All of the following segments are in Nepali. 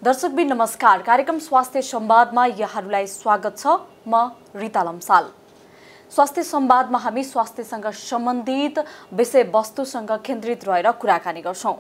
दर्शकबिन नमस्कार। कार्यक्रम स्वास्थ्य संवादमा यहाँहरूलाई स्वागत छ। म रिता लम्साल। स्वास्थ्य संवादमा हामी स्वास्थ्यसँग सम्बन्धित विषयवस्तुसँग केन्द्रित रहेर कुराकानी गर्छौं।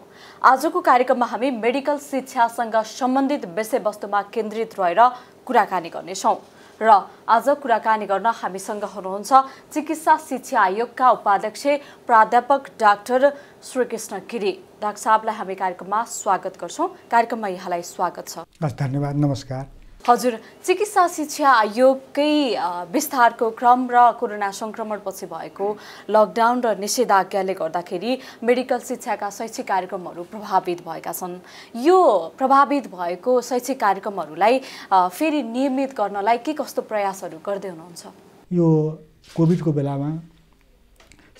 आजको कार्यक्रममा हामी मेडिकल शिक्षासँग सम्बन्धित विषयवस्तुमा केन्द्रित रहेर कुराकानी गर्नेछौं र आज कुराकानी गर्न हामीसँग हुनुहुन्छ चिकित्सा शिक्षा आयोगका उपाध्यक्ष प्राध्यापक डाक्टर श्रीकृष्ण गिरी। डाक्टर साहबलाई हामी कार्यक्रममा स्वागत गर्छौं। कार्यक्रममा यहाँलाई स्वागत छ। धन्यवाद, नमस्कार। हजुर, चिकित्सा शिक्षा आयोगकै विस्तारको क्रम र कोरोना संक्रमणपछि भएको लकडाउन र निषेधाज्ञाले गर्दाखेरि मेडिकल शिक्षाका शैक्षिक कार्यक्रमहरू प्रभावित भएका छन्। यो प्रभावित भएको शैक्षिक कार्यक्रमहरूलाई फेरि नियमित गर्नलाई के कस्तो प्रयासहरू गर्दै हुनुहुन्छ? यो कोभिडको बेलामा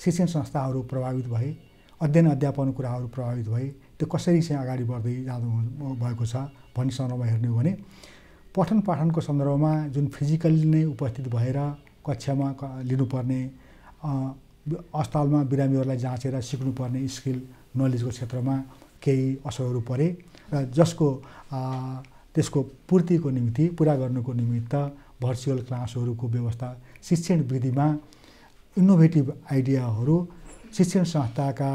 शिक्षण संस्थाहरू प्रभावित भए, अध्ययन अध्यापन कुराहरू प्रभावित भए, त्यो कसरी चाहिँ अगाडि बढ्दै जानु भएको छ भन्ने सन्दर्भमा हेर्ने हो भने पठन पाठनको सन्दर्भमा जुन फिजिकली नै उपस्थित भएर कक्षामा लिनुपर्ने, अस्पतालमा बिरामीहरूलाई जाँचेर सिक्नुपर्ने स्किल नलेजको क्षेत्रमा केही असरहरू परे र त्यसको पूर्तिको निमित्त पुरा गर्नुको निमित्त भर्चुअल क्लासहरूको व्यवस्था, शिक्षण विधिमा इनोभेटिभ आइडियाहरू शिक्षण संस्थाका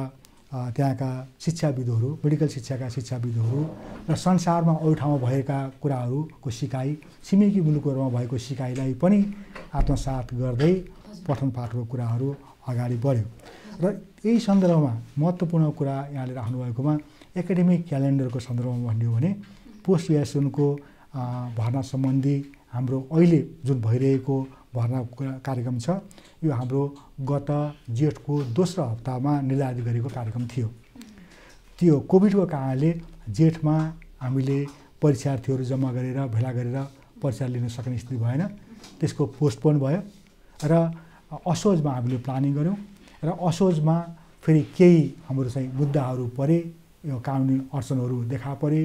त्यहाँका शिक्षाविदहरू, मेडिकल शिक्षाका शिक्षाविदहरू र संसारमा अरू ठाउँमा भएका कुराहरूको सिकाइ, छिमेकी मुलुकहरूमा भएको सिकाइलाई पनि आत्मसात गर्दै पठन पाठको कुराहरू अगाडि बढ्यो। र यही सन्दर्भमा महत्त्वपूर्ण कुरा यहाँले राख्नुभएकोमा एकाडेमिक क्यालेन्डरको सन्दर्भमा भन्ने हो भने पोस्ट ग्रेजुएसनको भर्ना सम्बन्धी हाम्रो अहिले जुन भइरहेको भर्ना कार्यक्रम छ, यो हाम्रो गत जेठको दोस्रो हप्तामा निर्धारित गरेको कार्यक्रम थियो। त्यो कोभिडको कारणले जेठमा हामीले परीक्षार्थीहरू जम्मा गरेर भेला गरेर परीक्षा लिन सक्ने स्थिति भएन, त्यसको पोस्टपोन भयो र असोजमा हामीले प्लानिङ गऱ्यौँ र असोजमा फेरि केही हाम्रो चाहिँ मुद्दाहरू परे, यो कानुनी अडचनहरू देखा परे,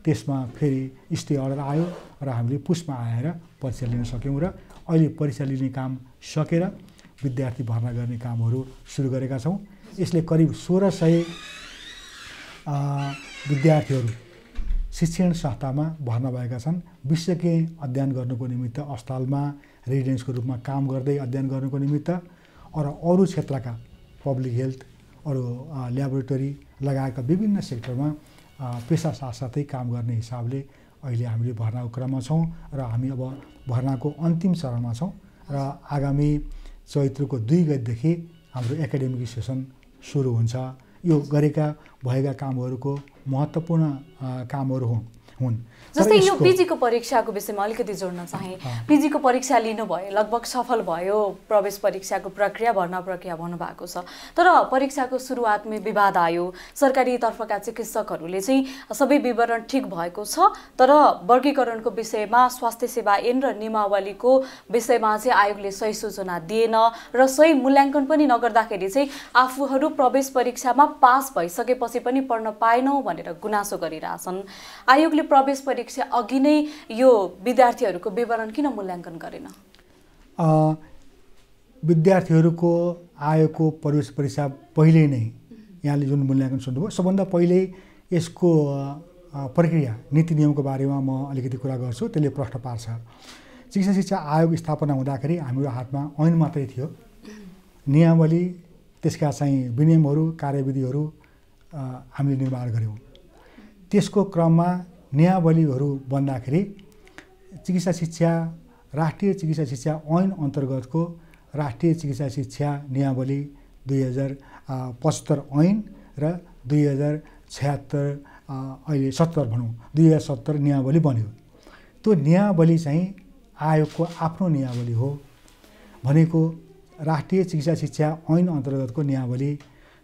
त्यसमा फेरि स्टे अर्डर आयो र हामीले पुसमा आएर परीक्षा लिन सक्यौँ र अहिले परीक्षा लिने काम सकेर विद्यार्थी भर्ना गर्ने कामहरू सुरु गरेका छौँ। यसले करिब 1600 विद्यार्थीहरू शिक्षण संस्थामा भर्ना भएका छन्। विशेषज्ञ अध्ययन गर्नुको निमित्त अस्पतालमा रेजिडेन्सको रूपमा काम गर्दै अध्ययन गर्नुको निमित्त अरू क्षेत्रका पब्लिक हेल्थ, अरू ल्याबोरेटरी लगायतका विभिन्न सेक्टरमा पेसा साथसाथै काम गर्ने हिसाबले अहिले हामीले भर्नाको क्रममा छौँ र हामी अब भर्नाको अन्तिम चरणमा छौँ र आगामी चैत्रको 2 गतेदेखि हाम्रो एकाडेमिक सेसन सुरु हुन्छ। यो भएका कामहरूको महत्त्वपूर्ण कामहरू हुन्। जस्तै यो पीजीको परीक्षाको विषयमा अलिकति जोड्न चाहे। पीजीको परीक्षा लिनुभयो, लगभग सफल भयो, प्रवेश परीक्षाको प्रक्रिया, भर्ना प्रक्रिया भन्नुभएको छ, तर परीक्षाको सुरुवातमै विवाद आयो। सरकारी तर्फका चिकित्सकहरूले चाहिँ सबै विवरण ठिक भएको छ, तर वर्गीकरणको विषयमा स्वास्थ्य सेवा ऐन र नियमावलीको विषयमा चाहिँ आयोगले सही सूचना दिएन र सही मूल्याङ्कन पनि नगर्दाखेरि चाहिँ आफूहरू प्रवेश परीक्षामा पास भइसकेपछि पनि पढ्न पाएनौँ भनेर गुनासो गरिरहेछन्। आयोगले प्रवेश परीक्षा अघि नै यो विद्यार्थीहरूको विवरण किन मूल्याङ्कन गरेन? विद्यार्थीहरूको आयोगको प्रवेश परीक्षा पहिले नै यहाँले जुन मूल्याङ्कन सुन्नुभयो, सबभन्दा पहिले यसको प्रक्रिया नीति नियमको बारेमा म अलिकति कुरा गर्छु, त्यसले प्रश्न पार्छ। चिकित्सा शिक्षा आयोग स्थापना हुँदाखेरि हाम्रो हातमा ऐन मात्रै थियो। नियमावली, त्यसका चाहिँ विनियमहरू, कार्यविधिहरू हामीले निर्माण गऱ्यौँ। त्यसको क्रममा नियमावलीहरू बन्दाखेरि चिकित्सा शिक्षा, राष्ट्रिय चिकित्सा शिक्षा ऐन अन्तर्गतको राष्ट्रिय चिकित्सा शिक्षा नियमावली 2075 ऐन र 2076 अहिले 70 भनौँ 2070 नियमावली बन्यो। त्यो नियमावली चाहिँ आयोगको आफ्नो नियमावली हो। भनेको राष्ट्रिय चिकित्सा शिक्षा ऐन अन्तर्गतको नियमावली,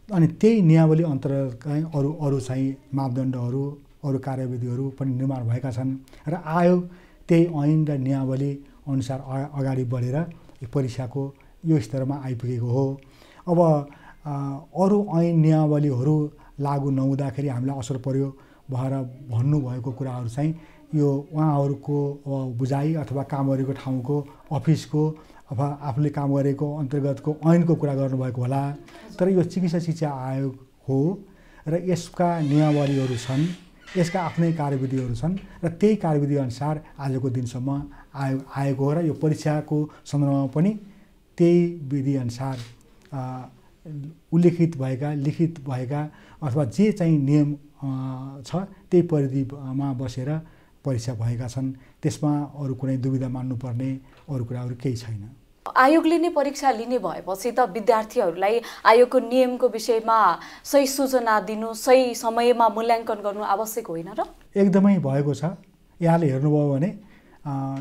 अनि त्यही नियमावली अन्तर्गतका अरू चाहिँ मापदण्डहरू, अरू कार्यविधिहरू पनि निर्माण भएका छन् र आयोग त्यही ऐन र नियमावली अनुसार अगाडि बढेर परीक्षाको यो स्तरमा आइपुगेको हो। अब अरू ऐन नियमावलीहरू लागू नहुँदाखेरि हामीलाई असर पर्यो भएर भन्नुभएको कुराहरू चाहिँ यो उहाँहरूको बुझाइ अथवा काम गरेको ठाउँको अफिसको अथवा आफूले काम गरेको अन्तर्गतको ऐनको कुरा गर्नुभएको होला। तर यो चिकित्सा शिक्षा आयोग हो र यसका नियमावलीहरू छन्, यसका आफ्नै कार्यविधिहरू छन् र त्यही कार्यविधि अनुसार आजको दिनसम्म आएको हो र यो परीक्षाको सन्दर्भमा पनि त्यही विधिअनुसार उल्लेखित भएका लिखित भएका अथवा जे चाहिँ नियम छ त्यही परिधिमा बसेर परीक्षा भएका छन्। त्यसमा अरू कुनै दुविधा मान्नुपर्ने अरू कुराहरू केही छैन। आयोगले नै परीक्षा लिने भएपछि त विद्यार्थीहरूलाई आयोगको नियमको विषयमा सही सूचना दिनु, सही समयमा मूल्याङ्कन गर्नु आवश्यक होइन र? एकदमै भएको छ। यहाँले हेर्नुभयो भने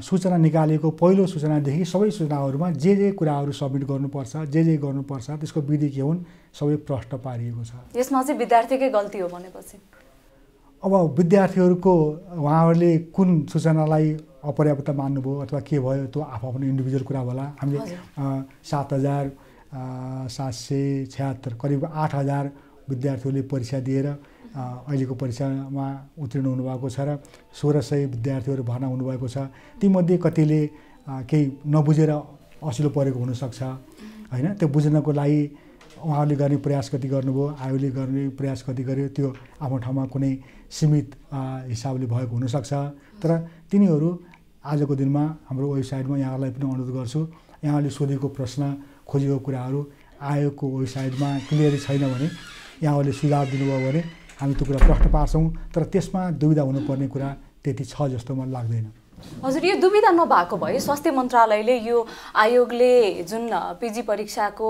सूचना निकालेको पहिलो सूचनादेखि सबै सूचनाहरूमा जे कुराहरू सब्मिट गर्नुपर्छ, जे गर्नुपर्छ, त्यसको विधि के हुन् सबै प्रष्ट पारिएको छ। यसमा चाहिँ विद्यार्थीकै गल्ती हो भनेपछि अब विद्यार्थीहरूको उहाँहरूले कुन सूचनालाई अपर्याप्त मान्नुभयो अथवा के भयो त्यो आफ्नो इन्डिभिजुअल कुरा होला। हामीले 7,776 करिब 8,000 विद्यार्थीहरूले परीक्षा दिएर अहिलेको परीक्षामा उत्तीर्ण हुनुभएको छ र 1,600 विद्यार्थीहरू भर्ना हुनुभएको छ। तीमध्ये कतिले केही नबुझेर असिलो परेको हुनसक्छ होइन। त्यो बुझ्नको लागि उहाँहरूले गर्ने प्रयास कति गर्नुभयो, आयोगले गर्ने प्रयास कति गर्यो, त्यो आफ्नो ठाउँमा कुनै सीमित हिसाबले भएको हुनसक्छ। तर तिनीहरू आजको दिनमा हाम्रो वेबसाइटमा यहाँहरूलाई पनि अनुरोध गर्छु, यहाँहरूले सोधेको प्रश्न खोजेको कुराहरू आयोगको वेबसाइटमा क्लियरली छैन भने यहाँहरूले सुझाव दिनुभयो भने हामी त्यो कुरा प्रश्न पार्छौँ। तर त्यसमा दुविधा हुनुपर्ने कुरा त्यति छ जस्तो मलाई लाग्दैन। हजुर, यो दुविधा नभएको भए स्वास्थ्य मन्त्रालयले यो आयोगले जुन पिजी परीक्षाको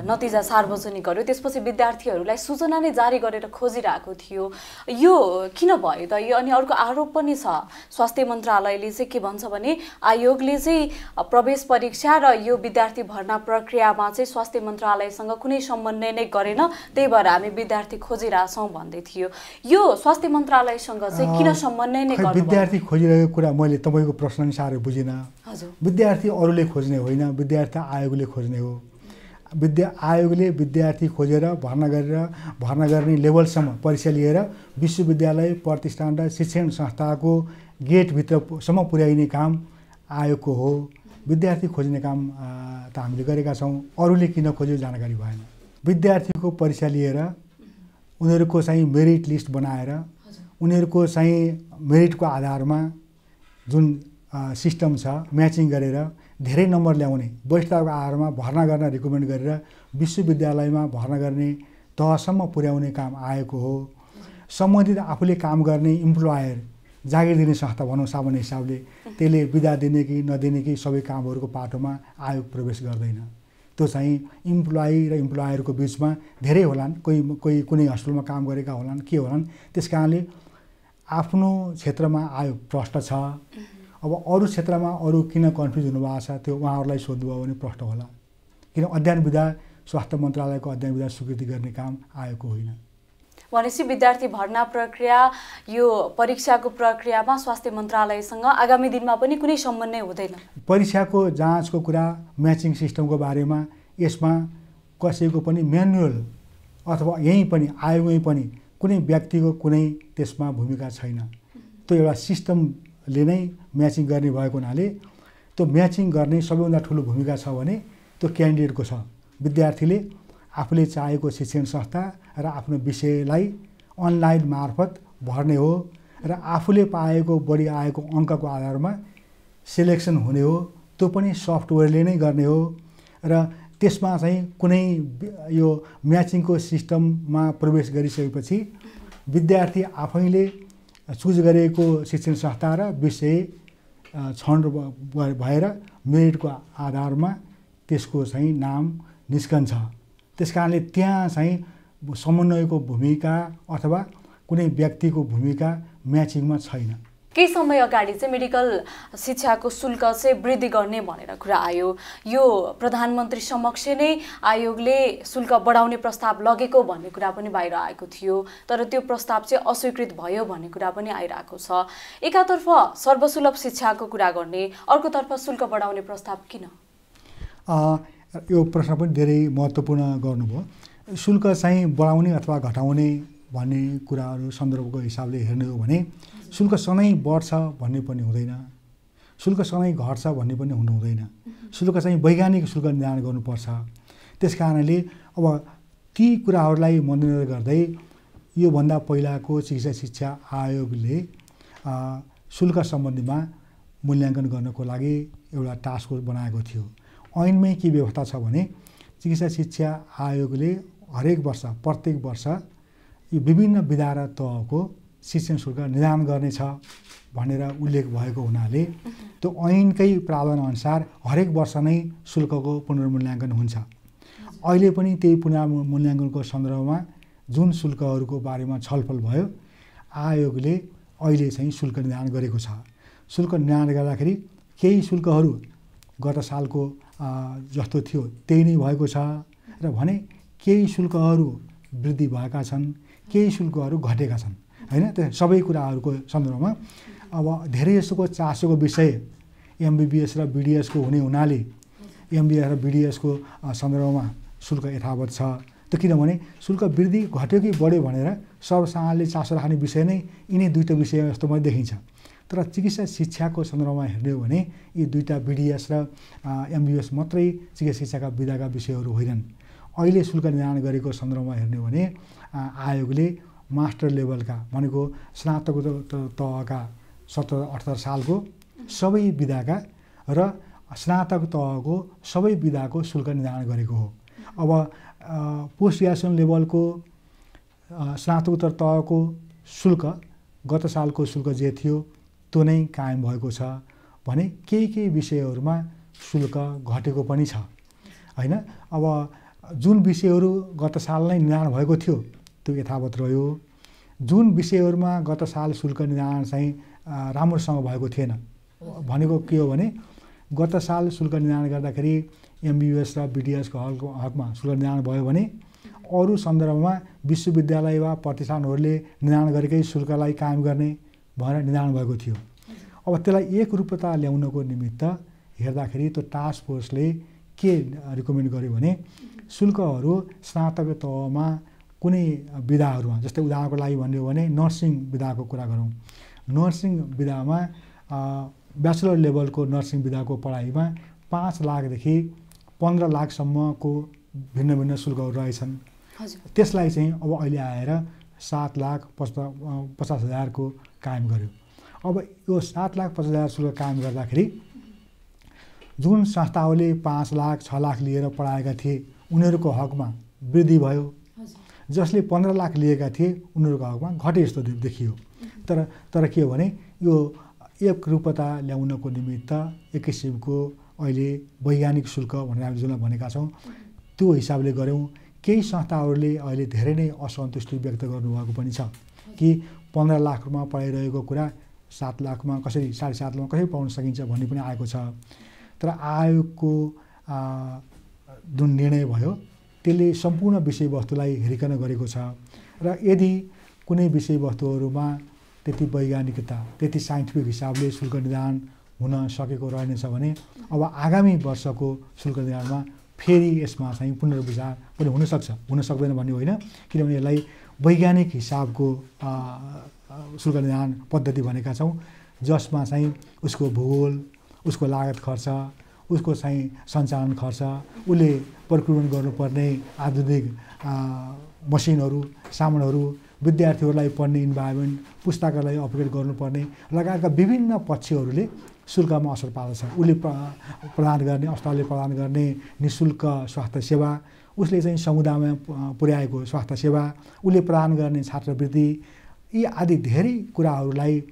नतिजा सार्वजनिक गर्यो त्यसपछि विद्यार्थीहरूलाई सूचना नै जारी गरेर खोजिरहेको थियो, यो किन भयो त? यो अनि अर्को आरोप पनि छ स्वास्थ्य मन्त्रालयले चाहिँ के भन्छ भने आयोगले चाहिँ प्रवेश परीक्षा र यो विद्यार्थी भर्ना प्रक्रियामा चाहिँ स्वास्थ्य मन्त्रालयसँग कुनै समन्वय नै गरेन, त्यही भएर हामी विद्यार्थी खोजिरहेछौँ भन्दै थियो। यो स्वास्थ्य मन्त्रालयसँग चाहिँ किन समन्वय नै गर्नु? विद्यार्थी खोजिरहेको कुरा मैले तपाईँको प्रश्न अनुसार बुझिनँ। विद्यार्थी अरूले खोज्ने होइन, विद्यार्थी आयोगले खोज्ने हो। आयोगले विद्यार्थी खोजेर भर्ना गर्ने लेभलसम्म परीक्षा लिएर विश्वविद्यालय प्रतिष्ठान र शिक्षण संस्थाको गेटभित्रसम्म पुर्याइने काम आयोगको हो। विद्यार्थी खोज्ने काम त हामीले गरेका छौँ। अरूले किन खोज्यो जानकारी भएन। विद्यार्थीको परीक्षा लिएर उनीहरूको चाहिँ मेरिट लिस्ट बनाएर उनीहरूको चाहिँ मेरिटको आधारमा जुन सिस्टम छ म्याचिङ गरेर धेरै नम्बर ल्याउने वैधताको आधारमा भर्ना गर्न रिकमेन्ड गरेर विश्वविद्यालयमा भर्ना गर्ने तहसम्म पुर्याउने काम आएको हो। सम्बन्धित आफूले काम गर्ने इम्प्लोयर जागिर दिने संस्था भनौँ सामान्य हिसाबले त्यसले बिदा दिने कि नदिने कि सबै कामहरूको पाटोमा आयोग प्रवेश गर्दैन। त्यो चाहिँ इम्प्लोइ र इम्प्लोयरको बिचमा धेरै होलान्, कोही कुनै हस्पिटलमा काम गरेका होलान्, के होलान्। त्यस कारणले आफ्नो क्षेत्रमा आयोग प्रष्ट छ। अब अरू क्षेत्रमा अरू किन कन्फ्युज हुनुभएको छ त्यो उहाँहरूलाई सोध्नुभयो भने प्रष्ट होला। किन अध्ययन विधा स्वास्थ्य मन्त्रालयको अध्ययन विधा स्वीकृति गर्ने काम आयोगको होइन। भनेपछि विद्यार्थी भर्ना प्रक्रिया यो परीक्षाको प्रक्रियामा स्वास्थ्य मन्त्रालयसँग आगामी दिनमा पनि कुनै समन्वय हुँदैन। परीक्षाको जाँचको कुरा म्याचिङ सिस्टमको बारेमा यसमा कसैको पनि म्यानुअल अथवा यहीँ पनि आयोगमै पनि कुनै व्यक्तिको कुनै त्यसमा भूमिका छैन। त्यो एउटा सिस्टमले नै म्याचिङ गर्ने भएको हुनाले त्यो म्याचिङ गर्ने सबैभन्दा ठुलो भूमिका छ भने त्यो क्यान्डिडेटको छ। विद्यार्थीले आफूले चाहेको शिक्षण संस्था र आफ्नो विषयलाई अनलाइन मार्फत भर्ने हो र आफूले पाएको बढी आएको अङ्कको आधारमा सेलेक्सन हुने हो। त्यो पनि सफ्टवेयरले नै गर्ने हो र त्यसमा चाहिँ कुनै यो म्याचिङको सिस्टममा प्रवेश गरिसकेपछि विद्यार्थी आफैले चुज गरेको शिक्षण संस्था र विषय छनौट भएर मेरिटको आधारमा त्यसको चाहिँ नाम निस्कन्छ। त्यस कारणले त्यहाँ चाहिँ समन्वयको भूमिका अथवा कुनै व्यक्तिको भूमिका म्याचिङमा छैन। केही समय अगाडि चाहिँ मेडिकल शिक्षाको शुल्क चाहिँ वृद्धि गर्ने भनेर कुरा आयो। यो प्रधानमन्त्री समक्ष नै आयोगले शुल्क बढाउने प्रस्ताव लगेको भन्ने कुरा पनि बाहिर आएको थियो, तर त्यो प्रस्ताव चाहिँ अस्वीकृत भयो भन्ने कुरा पनि आइरहेको छ। एकातर्फ सर्वसुलभ शिक्षाको कुरा गर्ने, अर्कोतर्फ शुल्क बढाउने प्रस्ताव किन? यो प्रश्न पनि धेरै महत्त्वपूर्ण गर्नुभयो। शुल्क चाहिँ बढाउने अथवा घटाउने भन्ने कुराहरू सन्दर्भको हिसाबले हेर्ने हो भने शुल्क सधैँ बढ्छ भन्ने पनि हुँदैन, शुल्क सधैँ घट्छ भन्ने पनि हुँदैन। शुल्क चाहिँ वैज्ञानिक शुल्क निर्धारण गर्नुपर्छ। त्यस कारणले अब ती कुराहरूलाई मध्यनजर गर्दै योभन्दा पहिलाको चिकित्सा शिक्षा आयोगले शुल्क सम्बन्धीमा मूल्याङ्कन गर्नको लागि एउटा टास्क फोर्स बनाएको थियो। ऐनमै के व्यवस्था छ भने चिकित्सा शिक्षा आयोगले हरेक वर्ष प्रत्येक वर्ष यो विभिन्न विधा र तहको शिक्षण शुल्क निर्धारण गर्नेछ भनेर उल्लेख भएको हुनाले त्यो ऐनकै प्रावधान अनुसार हरेक वर्ष नै शुल्कको पुनर्मूल्याङ्कन हुन्छ। अहिले पनि त्यही पुनर्मूल्याङ्कनको सन्दर्भमा जुन शुल्कहरूको बारेमा छलफल भयो आयोगले अहिले चाहिँ शुल्क निर्धारण गरेको छ। शुल्क निर्धारण गर्दाखेरि केही शुल्कहरू गत सालको जस्तो थियो त्यही नै भएको छ र भने केही शुल्कहरू वृद्धि भएका छन्, केही शुल्कहरू घटेका छन् हैन। त्यो सबै कुराहरूको सन्दर्भमा अब धेरै जसोको चासोको विषय एमबिबिएस र बिडिएसको हुने हुनाले एमबिबिएस र बिडिएसको सन्दर्भमा शुल्क यथावत छ। त्यो किनभने शुल्क वृद्धि घट्यो कि बढ्यो भनेर सर्वसाधारणले चासो राख्ने विषय नै यिनै दुईटा विषय जस्तो मलाई देखिन्छ। तर चिकित्सा शिक्षाको सन्दर्भमा हेर्ने हो भने यी दुईटा बिडिएस र एमबिबिएस मात्रै चिकित्सा शिक्षाका विधाका विषयहरू होइनन्। अहिले शुल्क निर्धारण गरेको सन्दर्भमा हेर्ने हो भने आयोगले मास्टर लेभलका भनेको स्नातकोत्तर तहका 17-18 सालको सबै विधाका र स्नातक तहको सबै विधाको शुल्क निर्धारण गरेको हो। अब पोस्ट ग्रेजुएसन लेभलको स्नातकोत्तर तहको शुल्क गत सालको शुल्क जे थियो त्यो नै कायम भएको छ भने केही विषयहरूमा शुल्क घटेको पनि छ हैन। अब जुन विषयहरू गत साल नै निर्धारण भएको थियो त्यो यथावत रह्यो। जुन विषयहरूमा गत साल शुल्क निर्धारण चाहिँ राम्रोसँग भएको थिएन भनेको के हो भने गत साल शुल्क निर्धारण गर्दाखेरि एमबिबिएस र बिडिएसको हकमा शुल्क निर्धारण भयो भने अरू सन्दर्भमा विश्वविद्यालय वा प्रतिष्ठानहरूले निर्धारण गरेकै शुल्कलाई कायम गर्ने भनेर निर्धारण भएको थियो। अब त्यसलाई एकरूपता ल्याउनको निमित्त हेर्दाखेरि त्यो टास्क फोर्सले के रिकमेन्ड गर्यो भने शुल्कहरू स्नातक तहमा कुनै विधाहरूमा जस्तै उदाहरणको लागि भन्यो भने नर्सिङ विधाको कुरा गरौँ। नर्सिङ विधामा ब्याचलर लेभलको नर्सिङ विधाको पढाइमा 5 लाखदेखि 15 लाखसम्मको भिन्न शुल्कहरू रहेछन्। त्यसलाई चाहिँ अब अहिले आएर 7,50,000 को कायम गर्यो। अब यो 7,50,000 शुल्क कायम गर्दाखेरि जुन संस्थाहरूले 5 लाख 6 लाख लिएर पढाएका थिए उनीहरूको हकमा वृद्धि भयो, जसले 15 लाख लिएका थिए उनीहरूको हकमा घटे जस्तो देखियो। तर के हो भने यो एकरूपता ल्याउनको निमित्त एक किसिमको अहिले वैज्ञानिक शुल्क भनेर हामी जुन भनेका छौँ त्यो हिसाबले गऱ्यौँ। केही संस्थाहरूले अहिले धेरै नै असन्तुष्टि व्यक्त गर्नुभएको पनि छ कि 15 लाखमा पढाइरहेको कुरा 7 लाखमा कसरी 7.5 लाखमा कसरी पाउन सकिन्छ भन्ने पनि आएको छ। तर आयोगको जुन निर्णय भयो त्यसले सम्पूर्ण विषयवस्तुलाई हेरिकन गरेको छ र यदि कुनै विषयवस्तुहरूमा त्यति वैज्ञानिकता त्यति साइन्टिफिक हिसाबले शुल्क निर्धारण हुन सकेको रहेनछ भने अब आगामी वर्षको शुल्क निर्धारणमा फेरि यसमा चाहिँ पुनर्विचार पनि हुनसक्छ, हुन सक्दैन भन्ने होइन। किनभने यसलाई वैज्ञानिक हिसाबको शुल्क निर्धारण पद्धति भनेका छौँ जसमा चाहिँ उसको भूगोल, उसको लागत खर्च, उसको चाहिँ सञ्चालन खर्च, उसले प्रक्रिया गर्नुपर्ने आधुनिक मसिनहरू, सामानहरू, विद्यार्थीहरूलाई पढ्ने इन्भाइरोमेन्ट, पुस्तकालय अपग्रेड गर्नुपर्ने लगायतका विभिन्न पक्षहरूले शुल्कमा असर पार्दछ। उसले प्रदान गर्ने, अस्पतालले प्रदान गर्ने निःशुल्क स्वास्थ्य सेवा, उसले चाहिँ समुदायमा पुर्याएको स्वास्थ्य सेवा, उसले प्रदान गर्ने छात्रवृत्ति, यी आदि धेरै कुराहरूलाई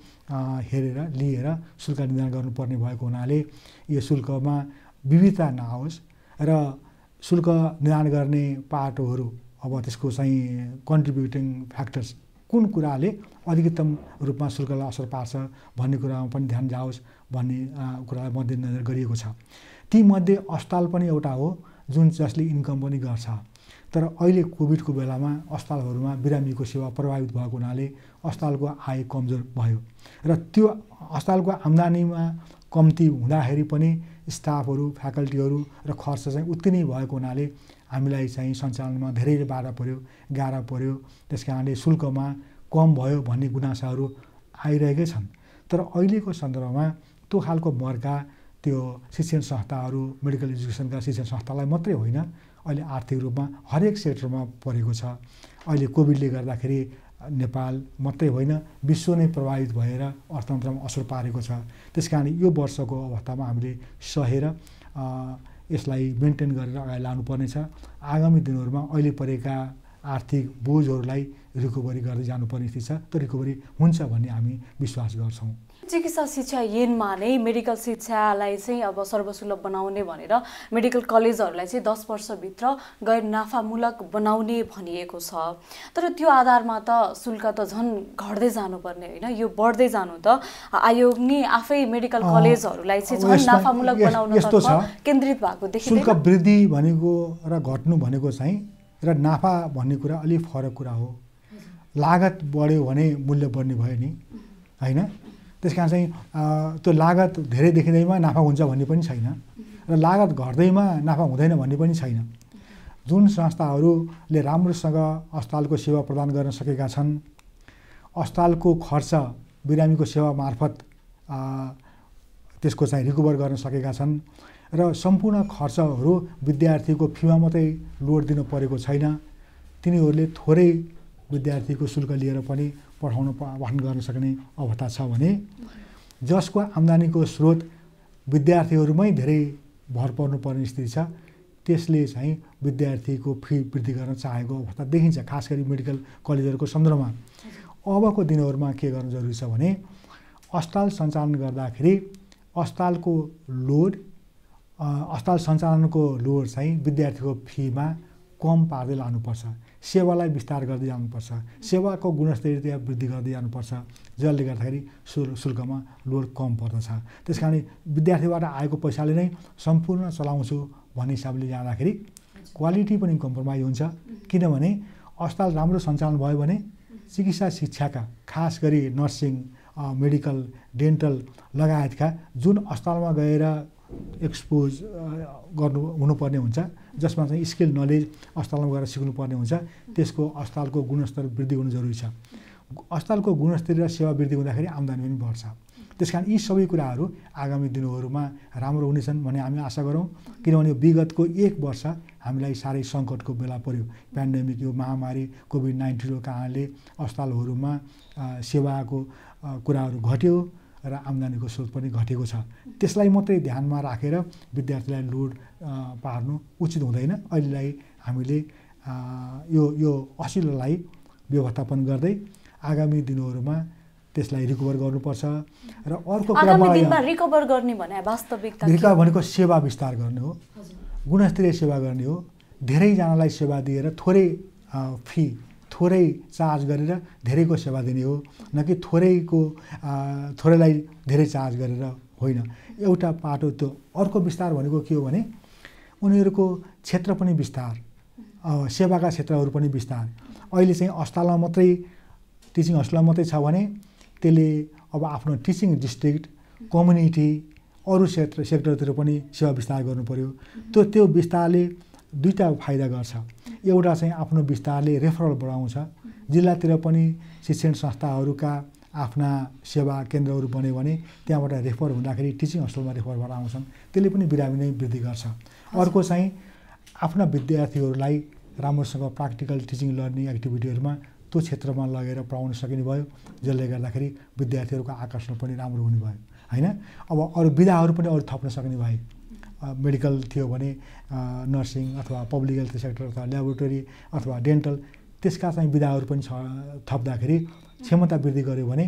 हेरेर लिएर शुल्क निर्धारण गर्नुपर्ने भएको हुनाले यो शुल्कमा विविधता नआओस् र शुल्क निर्धारण गर्ने पाटोहरू अब त्यसको चाहिँ कन्ट्रिब्युटिङ फ्याक्टर्स कुन कुराले अधिकतम रूपमा शुल्कलाई असर पार्छ भन्ने कुरामा पनि ध्यान जाओस् भन्ने कुरालाई मध्यनजर गरिएको छ। तीमध्ये अस्पताल पनि एउटा हो जुन जसले इन्कम पनि गर्छ। तर अहिले कोभिडको बेलामा अस्पतालहरूमा बिरामीको सेवा प्रभावित भएको हुनाले अस्पतालको आय कमजोर भयो र त्यो अस्पतालको आम्दानीमा कम्ती हुँदाखेरि पनि स्टाफहरू, फ्याकल्टीहरू र खर्च चाहिँ उति नै भएको हुनाले हामीलाई चाहिँ सञ्चालनमा धेरै बाधा पर्यो, गाह्रो पर्यो। त्यस कारणले शुल्कमा कम भयो भन्ने गुनासाहरू आइरहेकै छन्। तर अहिलेको सन्दर्भमा त्यो खालको मर्का त्यो शिक्षण संस्थाहरू, मेडिकल एजुकेसनका शिक्षण संस्थालाई मात्रै होइन, अहिले आर्थिक रूपमा हरेक सेक्टरमा परेको छ। अहिले कोभिडले गर्दाखेरि नेपाल मात्रै होइन विश्व नै प्रभावित भएर अर्थतन्त्रमा असर पारेको छ। त्यसकारण यो वर्षको अवस्थामा हामीले सहेर यसलाई मेन्टेन गरेर अगाडि लानुपर्नेछ। आगामी दिनहरूमा अहिले परेका आर्थिक बोझहरूलाई रिकभरी गर्दै जानुपर्ने स्थिति छ। त्यो रिकभरी हुन्छ भन्ने हामी विश्वास गर्छौँ। चिकित्सा शिक्षा ऐनमा नै मेडिकल शिक्षालाई चाहिँ अब सर्वसुलभ बनाउने भनेर मेडिकल कलेजहरूलाई चाहिँ 10 वर्षभित्र गैर नाफामूलक बनाउने भनिएको छ। तर त्यो आधारमा त शुल्क त झन् घट्दै जानुपर्ने होइन, यो बढ्दै जानु त आयोग नै आफै मेडिकल कलेजहरूलाई चाहिँ झन् नाफामूलक बनाउनतर्फ केन्द्रित भएको देखिन्छ। शुल्क वृद्धि भनेको र घट्नु भनेको चाहिँ र नाफा भन्ने कुरा अलिक फरक कुरा हो। लागत बढ्यो भने मूल्य बढ्ने भयो नि होइन। त्यस कारण चाहिँ त्यो लागत धेरै देखिँदैमा नाफा हुन्छ भन्ने पनि छैन र लागत घट्दैमा नाफा हुँदैन भन्ने पनि छैन। जुन संस्थाहरूले राम्रोसँग अस्पतालको सेवा प्रदान गर्न सकेका छन्, अस्पतालको खर्च बिरामीको सेवा मार्फत त्यसको चाहिँ रिकभर गर्न सकेका छन् र सम्पूर्ण खर्चहरू विद्यार्थीको फीमा मात्रै लोड दिनु परेको छैन, तिनीहरूले थोरै विद्यार्थीको शुल्क लिएर पनि पठन गर्न सक्ने अवस्था छ भने जसको आम्दानीको स्रोत विद्यार्थीहरूमै धेरै भर पर्नुपर्ने स्थिति छ, त्यसले चाहिँ विद्यार्थीको फी वृद्धि गर्न चाहेको अवस्था देखिन्छ, खास गरी मेडिकल कलेजहरूको सन्दर्भमा। अबको दिनहरूमा के गर्न जरुरी छ भने अस्पताल सञ्चालन गर्दाखेरि अस्पताल सञ्चालनको लोड चाहिँ विद्यार्थीको फीमा कम पार्दै लानुपर्छ, सेवालाई विस्तार गर्दै जानुपर्छ, सेवाको गुणस्तरीयता वृद्धि गर्दै जानुपर्छ, जसले गर्दाखेरि शुल्कमा लोड कम पर्दछ। त्यस कारण विद्यार्थीबाट आएको पैसाले नै सम्पूर्ण चलाउँछु भन्ने हिसाबले जाँदाखेरि क्वालिटी पनि कम्प्रोमाइज हुन्छ। किनभने अस्पताल राम्रो सञ्चालन भयो भने चिकित्सा शिक्षाका खास गरी नर्सिङ, मेडिकल, डेन्टल लगायतका जुन अस्पतालमा गएर एक्सपोज हुनुपर्ने हुन्छ, जसमा चाहिँ स्किल नलेज अस्पतालमा गएर सिक्नुपर्ने हुन्छ, त्यसको अस्पतालको गुणस्तर वृद्धि हुनु जरुरी छ। अस्पतालको गुणस्तर र सेवा वृद्धि हुँदाखेरि आम्दानी पनि बढ्छ। त्यस कारण यी सबै कुराहरू आगामी दिनहरूमा राम्रो हुनेछन् भन्ने हामी आशा गरौँ। किनभने विगतको 1 वर्ष हामीलाई साह्रै सङ्कटको बेला पर्यो। पेन्डेमिक, यो महामारी कोभिड-19को कारणले अस्पतालहरूमा सेवाको कुराहरू घट्यो र आम्दानीको स्रोत पनि घटेको छ। त्यसलाई मात्रै ध्यानमा राखेर विद्यार्थीलाई लोड पार्नु उचित हुँदैन। अहिलेलाई हामीले यो असिलोलाई व्यवस्थापन गर्दै आगामी दिनहरूमा त्यसलाई रिकभर गर्नुपर्छ। र अर्को कुरा रिकभर गर्ने भने वास्तविकता रिकभर भनेको सेवा विस्तार गर्ने हो, गुणस्तरीय सेवा गर्ने हो, धेरैजनालाई सेवा दिएर थोरै चार्ज गरेर धेरैको सेवा दिने हो, न कि थोरैलाई धेरै चार्ज गरेर होइन। एउटा पाटो त्यो। अर्को विस्तार भनेको के हो भने उनीहरूको क्षेत्र पनि विस्तार, सेवाका क्षेत्रहरू पनि विस्तार। अहिले चाहिँ अस्पतालमा मात्रै टिचिङ हस्पिटलमा मात्रै छ भने त्यसले अब आफ्नो टिचिङ डिस्ट्रिक्ट, कम्युनिटी, अरू सेक्टरतिर पनि सेवा विस्तार गर्नु पर्यो। त्यो विस्तारले दुईटा फाइदा गर्छ। एउटा चाहिँ आफ्नो विस्तारले रेफरल बढाउँछ, जिल्लातिर पनि शिक्षण संस्थाहरूका आफ्ना सेवा केन्द्रहरू बन्यो भने त्यहाँबाट रेफर हुँदाखेरि टिचिङ हस्पिटलमा रेफरबाट आउँछन्, त्यसले पनि बिरामी नै वृद्धि गर्छ। अर्को चाहिँ आफ्ना विद्यार्थीहरूलाई राम्रोसँग प्र्याक्टिकल टिचिङ लर्निङ एक्टिभिटीहरूमा त्यो क्षेत्रमा लगेर पढाउन सकिने भयो, जसले गर्दाखेरि विद्यार्थीहरूको आकर्षण पनि राम्रो हुने भयो होइन। अब अरू विधाहरू पनि अरू थप्न सक्ने भए, मेडिकल थियो भने नर्सिङ अथवा पब्लिक हेल्थ सेक्टर अथवा ल्याबोरेटरी अथवा डेन्टल, त्यसका चाहिँ विधाहरू पनि थप्दाखेरि क्षमता वृद्धि गर्यो भने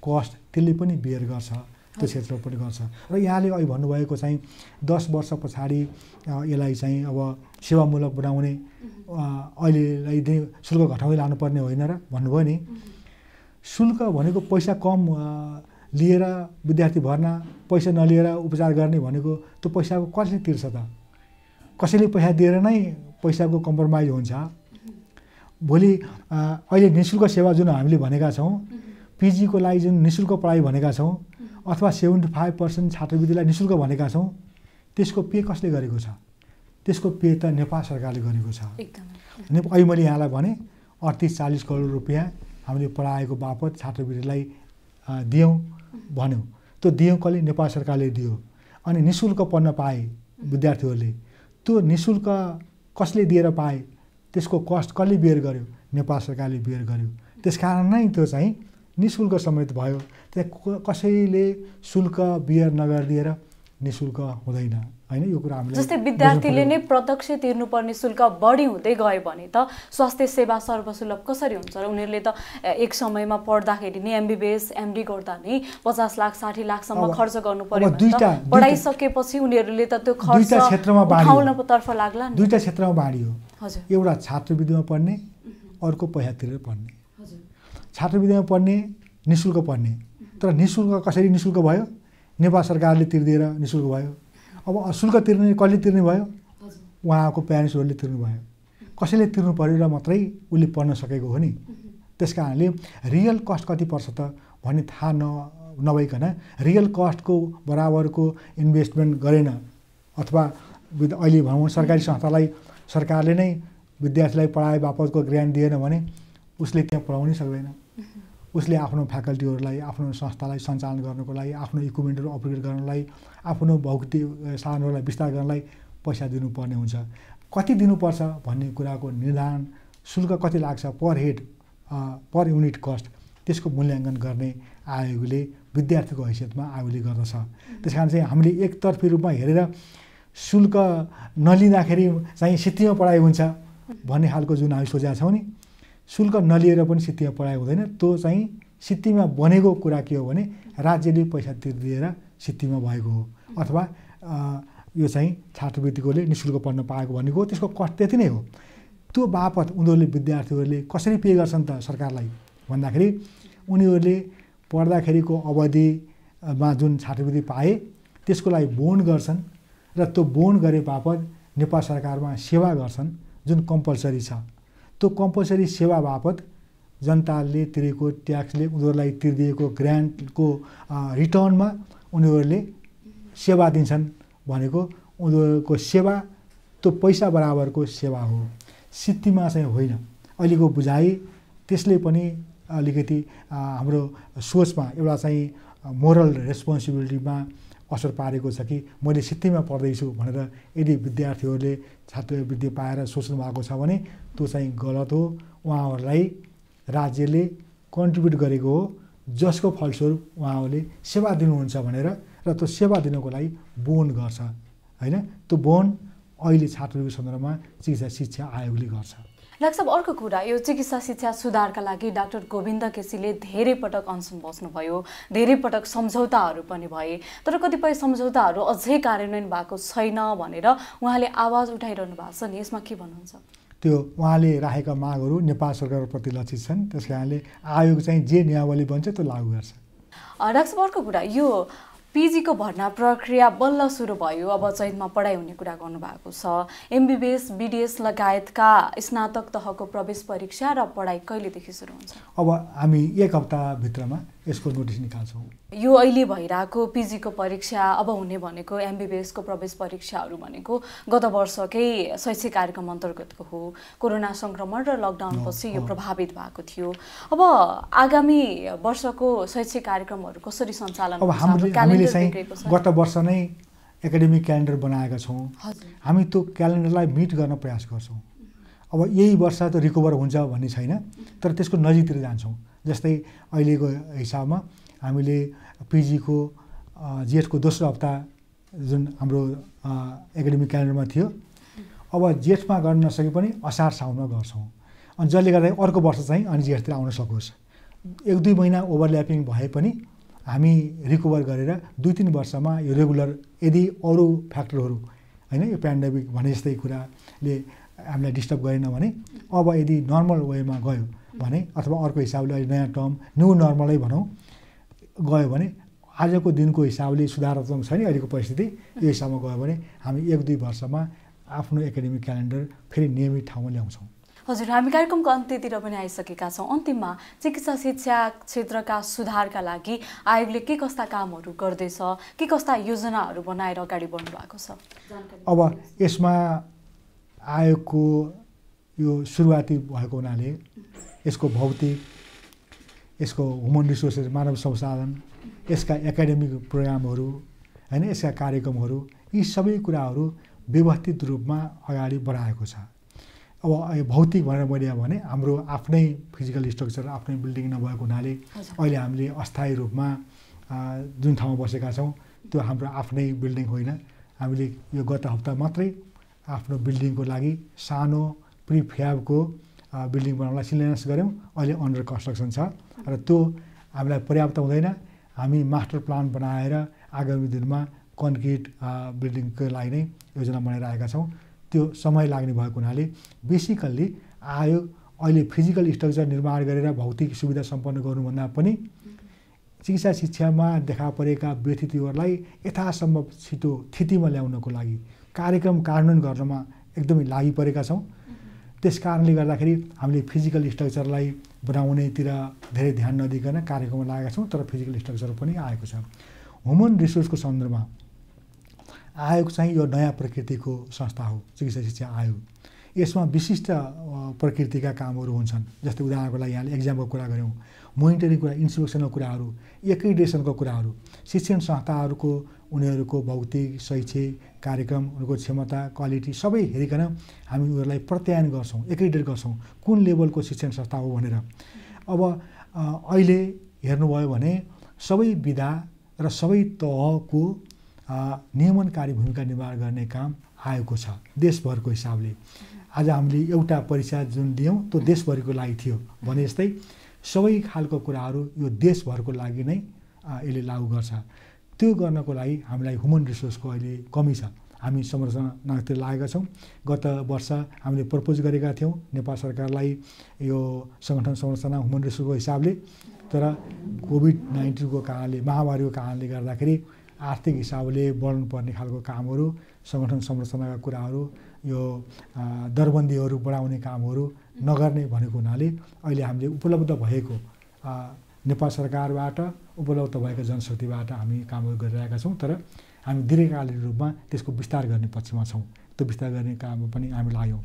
कस्ट त्यसले पनि बियर गर्छ, त्यो क्षेत्र पनि गर्छ। र यहाँले अहिले भन्नुभएको चाहिँ 10 वर्ष पछाडि यसलाई चाहिँ अब सेवामूलक बनाउने, अहिलेलाई शुल्क घटाउँदै लानुपर्ने होइन र भन्नुभयो नि। शुल्क भनेको पैसा कम लिएर विद्यार्थी भर्ना, पैसा नलिएर उपचार गर्ने भनेको त्यो पैसाको कसले तिर्छ त? कसैले पैसा दिएर नै पैसाको कम्प्रोमाइज हुन्छ। भोलि अहिले निःशुल्क सेवा जुन हामीले भनेका छौँ, पिजीको लागि जुन निःशुल्क पढाइ भनेका छौँ अथवा 75% छात्रवृत्तिलाई निःशुल्क भनेका छौँ, त्यसको पे कसले गरेको छ? त्यसको पे त नेपाल सरकारले गरेको छ। अहिले मैले यहाँलाई भने 38-40 करोड रुपियाँ हामीले पढाएको बापत छात्रवृत्तिलाई दियौँ भन्यो। त्यो दियौँ कसले? नेपाल सरकारले दियो। अनि निःशुल्क पढ्न पाए विद्यार्थीहरूले, त्यो निःशुल्क कसले दिएर पाए? त्यसको कस्ट कसले बियर गर्यो? नेपाल सरकारले बियर गर्यो। त्यसकारण नै त्यो चाहिँ निःशुल्क समेत भयो। त्यहाँ कसैले शुल्क बियर नगरिदिएर निःशुल्क हुँदैन हैन। यो कुरा हामीले जस्तै विद्यार्थीले नै प्रत्यक्ष तिर्नुपर्ने शुल्क बढी हुँदै गयो भने त स्वास्थ्य सेवा सर्वसुलभ कसरी हुन्छ र उनीहरूले त एक समयमा पढ्दाखेरि नि एमबीबीएस एमडी गर्दा नि 50 लाख 60 लाखसम्म खर्च गर्नु पर्यो भने त पढाइसकेपछि उनीहरूले त त्यो खर्च उठाउनतर्फ लाग्ला नि। दुईटा क्षेत्रमा बाँडियो। हजुर। एउटा छात्रवृत्तिमा पढ्ने, अर्को पैसा तिरेर पढ्ने। हजुर। छात्रवृत्तिमा पढ्ने निःशुल्क पढ्ने, तर निःशुल्क कसरी निःशुल्क भयो? नेपाल सरकारले तिर्दिएर निःशुल्क भयो। अब शुल्क तिर्ने कसले तिर्ने भयो? उहाँको प्यारेन्ट्सहरूले तिर्नु भयो। कसैले तिर्नु पर्यो र मात्रै उसले पढ्न सकेको हो नि। त्यस कारणले रियल कस्ट कति पर्छ त भन्ने थाहा नभइकन रियल कस्टको बराबरको इन्भेस्टमेन्ट गरेन अथवा अहिले भनौँ सरकारी संस्थालाई सरकारले नै विद्यार्थीलाई पढाए बापतको ग्रान्ट दिएन भने उसले त्यहाँ पढाउनै सक्दैन। उसले आफ्नो फ्याकल्टीहरूलाई आफ्नो संस्थालाई सञ्चालन गर्नको लागि आफ्नो इक्विपमेन्टहरू अपग्रेड गर्नलाई आफ्नो भौतिक साधनहरूलाई विस्तार गर्नलाई पैसा दिनुपर्ने हुन्छ। कति दिनुपर्छ भन्ने कुराको निर्धारण शुल्क कति लाग्छ पर हेड पर युनिट कस्ट त्यसको मूल्याङ्कन गर्ने आयोगले विद्यार्थीको हैसियतमा आयोगले गर्दछ। त्यस कारण चाहिँ हामीले एकतर्फी रूपमा हेरेर शुल्क नलिँदाखेरि चाहिँ सित्तीमा पढाइ हुन्छ भन्ने खालको जुन हामी सोचेका छौँ नि, शुल्क नलिएर पनि सित्तीमा पढाइ हुँदैन। त्यो चाहिँ सित्तीमा बनेको कुरा के हो भने राज्यले पैसा तिर्दिएर सित्तीमा भएको हो अथवा यो चाहिँ छात्रवृत्तिकोले निःशुल्क पढ्न पाएको भनेको त्यसको कस्ट त्यति नै हो। त्यो बापत उनीहरूले विद्यार्थीहरूले कसरी पे गर्छन् त सरकारलाई भन्दाखेरि उनीहरूले पढ्दाखेरिको अवधिमा जुन छात्रवृत्ति पाए त्यसको लागि बोन्ड गर्छन् र त्यो बोन्ड गरे बापत नेपाल सरकारमा सेवा गर्छन् जुन कम्पलसरी छ। त्यो कम्पलसरी सेवा बापत जनताले तिरेको ट्याक्सले उनीहरूलाई तिर्दिएको ग्रान्टको रिटर्नमा उनीहरूले सेवा दिन्छन् भनेको उनीहरूको सेवा त्यो पैसा बराबरको सेवा हो, सित्तीमा चाहिँ होइन। अहिलेको बुझाइ त्यसले पनि अलिकति हाम्रो सोचमा एउटा चाहिँ मोरल रेस्पोन्सिबिलिटीमा असर पारेको छ कि मैले सित्तीमा पढ्दैछु भनेर यदि विद्यार्थीहरूले छात्रवृत्ति पाएर सोच्नु भएको छ भने त्यो चाहिँ गलत हो। उहाँहरूलाई राज्यले कन्ट्रिब्युट गरेको हो जसको फलस्वरूप उहाँहरूले सेवा दिनुहुन्छ भनेर र त्यो सेवा दिनको लागि बोन्ड गर्छ हैन। त्यो बोन्ड अहिले छात्रवृत्ति सन्दर्भमा चिकित्सा शिक्षा आयोगले गर्छ। डाक्टर साहब अर्को कुरा यो चिकित्सा शिक्षा सुधारका लागि डाक्टर गोविन्द केसीले धेरै पटक अनसन बस्नुभयो, धेरै पटक सम्झौताहरू पनि भए, तर कतिपय सम्झौताहरू अझै कार्यान्वयन भएको छैन भनेर उहाँले आवाज उठाइरहनु भएको छ नि, यसमा के भन्नुहुन्छ? त्यो उहाँले राखेका मागहरू नेपाल सरकारप्रति लक्षित छन्। त्यस कारणले आयोग चाहिँ जे नियमावली बन्छ त्यो लागू गर्छ। डाक्टर साहब अर्को कुरा यो पिजीको भर्ना प्रक्रिया बल्ल सुरु भयो, अब चैतमा पढाइ हुने कुरा गर्नुभएको छ। एमबीबीएस बीडीएस लगायतका स्नातक तहको प्रवेश परीक्षा र पढाइ कहिलेदेखि सुरु हुन्छ? अब हामी एक हप्ताभित्रमा यसको नोटिस निकाल्छौँ। यो अहिले भइरहेको पिजीको परीक्षा अब हुने भनेको एमबीबीएसको प्रवेश परीक्षाहरू भनेको गत वर्षकै शैक्षिक कार्यक्रम अन्तर्गतको हो। कोरोना सङ्क्रमण र लकडाउनपछि यो प्रभावित भएको थियो। अब आगामी वर्षको शैक्षिक कार्यक्रमहरू कसरी सञ्चालन हुन्छ? हामीले चाहिँ गत वर्ष नै एकाडेमिक क्यालेन्डर बनाएका छौँ। हामी त्यो क्यालेन्डरलाई मिट गर्न प्रयास गर्छौँ। अब यही वर्ष त रिकभर हुन्छ भन्ने छैन, तर त्यसको नजिकतिर जान्छौँ। जस्तै अहिलेको हिसाबमा हामीले पिजीको जेठको दोस्रो हप्ता जुन हाम्रो एकाडेमिक क्यालेन्डरमा थियो, अब जेठमा गर्न नसके पनि असार साउनमा गर्छौँ। अनि जसले गर्दा अर्को वर्ष चाहिँ अनि जेठतिर आउन सकोस्। 1-2 महिना ओभरल्यापिङ भए पनि हामी रिकभर गरेर 2-3 वर्षमा यो रेगुलर यदि अरू फ्याक्टरहरू होइन यो पेन्डेमिक भने जस्तै कुराले हामीलाई डिस्टर्ब गरेन भने अब यदि नर्मल वेमा गयो भने अथवा अर्को हिसाबले अहिले नयाँ टर्म न्यू नर्मलै भनौँ गयो भने आजको दिनको हिसाबले सुधारात्मक छ नि अहिलेको परिस्थिति, यो हिसाबमा गयो भने हामी 1-2 वर्षमा आफ्नो एकाडेमिक क्यालेन्डर फेरि नियमित ठाउँमा ल्याउँछौँ। हजुर, हामी कार्यक्रमको अन्त्यतिर पनि आइसकेका छौँ। अन्तिममा चिकित्सा शिक्षा क्षेत्रका सुधारका लागि आयोगले के कस्ता कामहरू गर्दैछ, के कस्ता योजनाहरू बनाएर अगाडि बढ्नु भएको छ? अब यसमा आयोगको यो सुरुवाती भएको हुनाले यसको भौतिक, यसको ह्युमन रिसोर्सेस मानव संसाधन, यसका एकाडेमिक प्रोग्रामहरू होइन यसका कार्यक्रमहरू यी सबै कुराहरू व्यवस्थित रूपमा अगाडि बढाएको छ। अब भौतिक भनेर मैले भने हाम्रो आफ्नै फिजिकल स्ट्रक्चर आफ्नै बिल्डिङ नभएको हुनाले अहिले हामीले अस्थायी रूपमा जुन ठाउँमा बसेका छौँ त्यो हाम्रो आफ्नै बिल्डिङ होइन। हामीले यो गत हप्ता मात्रै आफ्नो बिल्डिङको लागि सानो प्रिफ्याबको बिल्डिङ बनाउनलाई शिलान्यास गऱ्यौँ। अहिले अन्डर कन्स्ट्रक्सन छ र त्यो हामीलाई पर्याप्त हुँदैन। हामी मास्टर प्लान बनाएर आगामी दिनमा कन्क्रिट बिल्डिङको लागि नै योजना बनाइरहेका छौँ। त्यो समय लाग्ने भएको हुनाले बेसिकल्ली अहिले फिजिकल स्ट्रक्चर निर्माण गरेर भौतिक सुविधा सम्पन्न गर्नुभन्दा पनि चिकित्सा शिक्षामा देखा परेका व्यतिथिहरूलाई यथासम्भव छिटो स्थितिमा ल्याउनको लागि कार्यक्रम कार्यान्वयन गर्नमा एकदमै लागि परेका छौँ। त्यस कारणले गर्दाखेरि हामीले फिजिकल स्ट्रक्चरलाई बनाउनेतिर धेरै ध्यान नदिकन कार्यक्रममा लागेका छौँ। तर फिजिकल स्ट्रक्चर पनि आएको छ। ह्युमन रिसोर्सको सन्दर्भमा आयोग चाहिँ यो नयाँ प्रकृतिको संस्था हो चिकित्सा शिक्षा आयोग। यसमा विशिष्ट प्रकृतिका कामहरू हुन्छन्। जस्तै उदाहरणको लागि यहाँले एक्जामको कुरा गऱ्यौँ, मोनिटरिङ कुरा, इन्स्पेक्सनको कुराहरू, एक्रिडेसनको कुराहरू, शिक्षण संस्थाहरूको उनीहरूको भौतिक शैक्षिक कार्यक्रम उनीहरूको क्षमता क्वालिटी सबै हेरिकन हामी उनीहरूलाई प्रत्यायन गर्छौँ, एक्रिडेट गर्छौँ कुन लेभलको शिक्षण संस्था हो भनेर। अब अहिले हेर्नुभयो भने सबै विधा र सबै तहको नियमनकारी भूमिका निर्वाह गर्ने काम आएको छ देशभरको हिसाबले। आज हामीले एउटा परीक्षा जुन दियौँ त्यो देशभरिको लागि थियो भने जस्तै सबै खालको कुराहरू यो देशभरको लागि नै यसले लागू गर्छ। त्यो गर्नको लागि हामीलाई ह्युमन रिसोर्सको अहिले कमी छ। हामी संरचनातिर लागेका छौँ। गत वर्ष हामीले प्रपोज गरेका थियौँ नेपाल सरकारलाई यो सङ्गठन संरचना ह्युमन रिसोर्सको हिसाबले। तर कोभिड-19को कारणले महामारीको कारणले गर्दाखेरि आर्थिक हिसाबले बढ्नुपर्ने खालको कामहरू सङ्गठन संरचनाका कुराहरू यो दरबन्दीहरू बढाउने कामहरू नगर्ने भनेको हुनाले अहिले हामीले उपलब्ध भएको नेपाल सरकारबाट उपलब्ध भएका जनशक्तिबाट हामी कामहरू गरिरहेका छौँ। तर हामी दीर्घकालीन रूपमा त्यसको विस्तार गर्ने पक्षमा छौँ। त्यो विस्तार गर्ने काममा पनि हामी लाग्यौँ।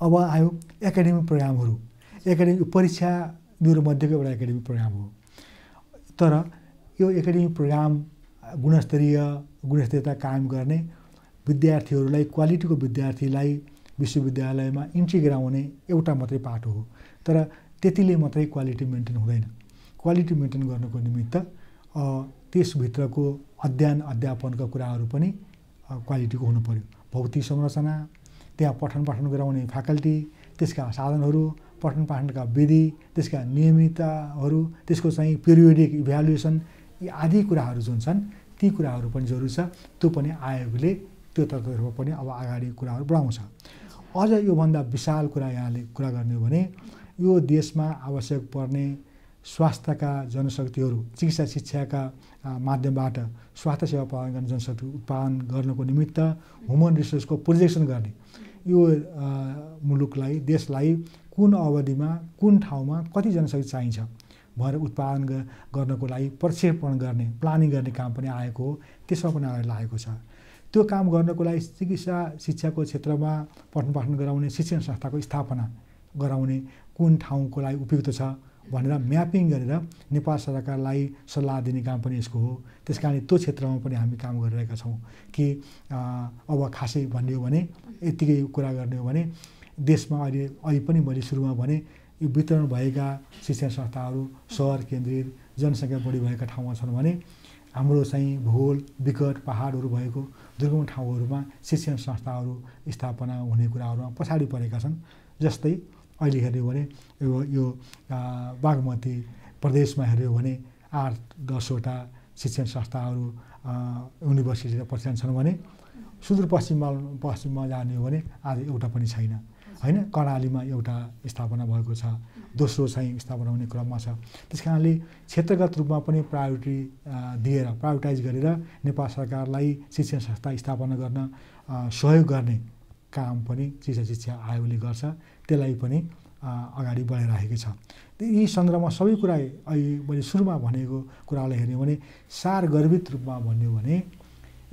अब आयो एकाडेमिक प्रोग्रामहरू। एकाडेमिक परीक्षा मेरो मध्येको एउटा एकाडेमिक प्रोग्राम हो। तर यो एकाडेमिक प्रोग्राम गुणस्तरीयता कायम गर्ने, विद्यार्थीहरूलाई क्वालिटीको विद्यार्थीलाई विश्वविद्यालयमा इन्ट्री गराउने एउटा मात्रै पाटो हो। तर त्यतिले मात्रै क्वालिटी मेन्टेन हुँदैन। क्वालिटी मेन्टेन गर्नको निमित्त त्यसभित्रको अध्ययन अध्यापनका कुराहरू पनि क्वालिटीको हुनु पर्यो। भौतिक संरचना, त्यहाँ पठन पाठन गराउने फ्याकल्टी, त्यसका साधनहरू, पठन पाठनका विधि, त्यसका नियमितताहरू, त्यसको चाहिँ पिरियोडिक इभ्यालुएसन, यी आदि कुराहरू जुन छन् ती कुराहरू पनि जरुरी छ। त्यो पनि आयोगले त्यो तर्फबाट पनि अब अगाडि कुराहरू बढाउँछ। अझ योभन्दा विशाल कुरा यहाँले कुरा गर्ने हो भने यो देशमा आवश्यक पर्ने स्वास्थ्यका जनशक्तिहरू चिकित्सा शिक्षाका माध्यमबाट स्वास्थ्य सेवा प्रदान गर्ने जनशक्ति उत्पादन गर्नको निमित्त ह्युमन रिसोर्सको प्रोजेक्सन गर्ने, यो मुलुकलाई देशलाई कुन अवधिमा कुन ठाउँमा कति जनशक्ति चाहिन्छ भनेर उत्पादन गर्नको लागि प्रक्षेपण गर्ने प्लानिङ गर्ने काम पनि आएको हो। त्यसमा पनि अगाडि लागेको छ। त्यो काम गर्नको लागि चिकित्सा शिक्षाको क्षेत्रमा पठन पाठन गराउने शिक्षण संस्थाको स्थापना गराउने कुन ठाउँको लागि उपयुक्त छ भनेर म्यापिङ गरेर नेपाल सरकारलाई सल्लाह दिने काम पनि यसको हो। त्यस कारणले त्यो क्षेत्रमा पनि हामी काम गरिरहेका छौँ कि अब खासै भन्ने हो भने यत्तिकै कुरा गर्ने हो भने देशमा अहिले पनि मैले सुरुमा भने यो वितरण भएका शिक्षण संस्थाहरू सहर केन्द्रित जनसङ्ख्या बढी भएका ठाउँमा छन् भने हाम्रो चाहिँ भूगोल विकट पहाडहरू भएको दुर्गम ठाउँहरूमा शिक्षण संस्थाहरू स्थापना हुने कुराहरूमा पछाडि परेका छन्। जस्तै अहिले हेऱ्यो भने यो बागमती प्रदेशमा हेऱ्यो भने 8-10वटा शिक्षण संस्थाहरू युनिभर्सिटी प्रतिष्ठान छन् भने सुदूरपश्चिममा जाने हो भने आज एउटा पनि छैन होइन। कर्णालीमा एउटा स्थापना भएको छ, दोस्रो चाहिँ स्थापना हुने क्रममा छ। त्यस कारणले क्षेत्रगत रूपमा पनि प्रायोरिटाइज गरेर नेपाल सरकारलाई शिक्षण संस्था स्थापना गर्न सहयोग गर्ने काम पनि चिकित्सा शिक्षा आयोगले गर्छ। त्यसलाई पनि अगाडि बढाइराखेको छ। यी सन्दर्भमा सबै कुरा अहिले मैले सुरुमा भनेको कुरालाई हेर्ने हो भने सारगर्भित रूपमा भन्यो भने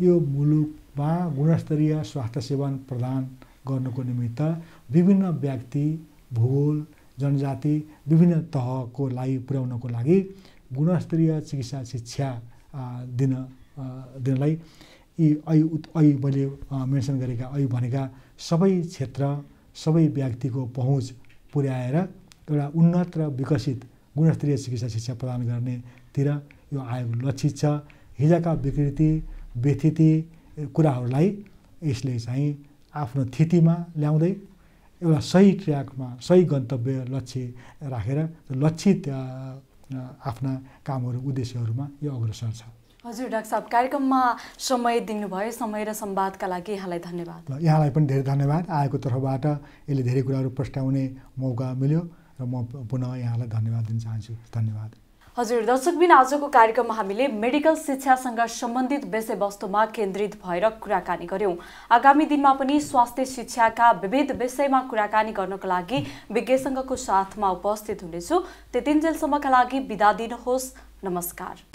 यो मुलुकमा गुणस्तरीय स्वास्थ्य सेवा प्रदान गर्नको निमित्त विभिन्न व्यक्ति भूगोल जनजाति विभिन्न तहको लागि पुर्याउनको लागि गुणस्तरीय चिकित्सा शिक्षा दिनलाई यी अहिले मैले मेन्सन गरेका अहिले भनेका सबै क्षेत्र सबै व्यक्तिको पहुँच पुर्याएर एउटा उन्नत र विकसित गुणस्तरीय चिकित्सा शिक्षा प्रदान गर्नेतिर यो आयोग लक्षित छ। हिजोका विकृति व्यथिति कुराहरूलाई यसले चाहिँ आफ्नो थितिमा ल्याउँदै एउटा सही ट्र्याकमा सही गन्तव्य लक्ष्य राखेर लक्षित आफ्ना कामहरू उद्देश्यहरूमा यो अग्रसर छ। हजुर डाक्टर साहब, कार्यक्रममा समय दिनुभयो, समय र संवादका लागि यहाँलाई धन्यवाद। यहाँलाई पनि धेरै धन्यवाद। आयोगको तर्फबाट यसले धेरै कुराहरू प्रस्ताउने मौका मिल्यो र म पुनः यहाँलाई धन्यवाद दिन चाहन्छु। धन्यवाद। हजुर दर्शकबिन, आजको कार्यक्रममा हामीले मेडिकल शिक्षासँग सम्बन्धित विषयवस्तुमा केन्द्रित भएर कुराकानी गर्यौं। आगामी दिनमा पनि स्वास्थ्य शिक्षाका विविध विषयमा कुराकानी गर्नको लागि विज्ञसँगको साथमा उपस्थित हुनेछु। त्यतिन्जेलसम्मका लागि बिदा दिनुहोस्। नमस्कार।